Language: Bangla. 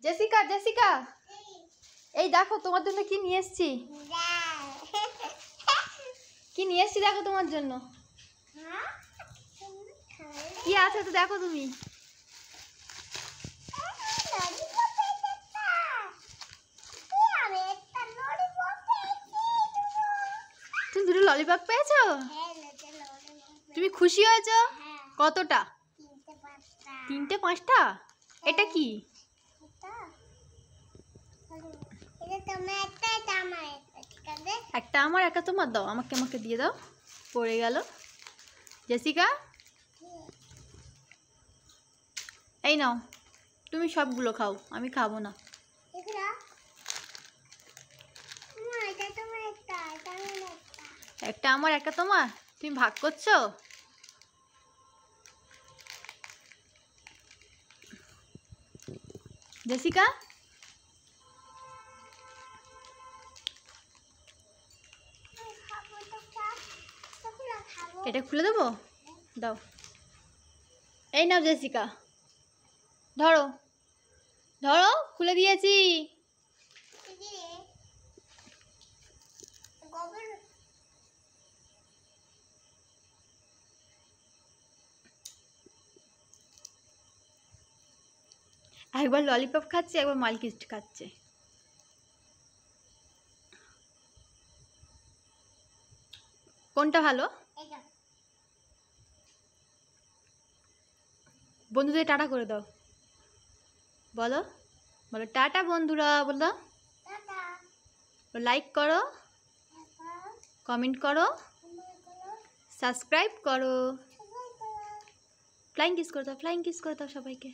জেসিকা জেসিকা এই দেখো তোমার জন্য কি নিয়ে এসেছি। কি নিয়ে এসেছি দেখো তোমার জন্য। কি আছে তো দেখো তুমি। তুমি দুটো ললিপপ পেয়েছো? তুমি খুশি হয়েছো? কতটা? 3টে 5টা? এটা কি? একটা আমার একটা তোমার, দাও আমাকে আমাকে দিয়ে দাও। পড়ে গেল। জেসিকা এই নাও, তুমি সবগুলো খাও, আমি খাবো না। একটা আমার একটা তোমার, তুমি ভাগ করছো? জেসিকা এটা খুলে দেবো, দাও। এই নাও জেসিকা, ধরো ধরো, খুলে দিয়েছি। একবার ললিপপ খাচ্ছে, একবার মালকিস্ট খাচ্ছে। কোনটা ভালো? বন্ধুদের টাটা করে দাও, বলো বলো টাটা বন্ধুরা, বলো লাইক করো, কমেন্ট করো, সাবস্ক্রাইব করো, ফ্লাইং কিস করে দাও, ফ্লাইং কিস করে দাও সবাইকে।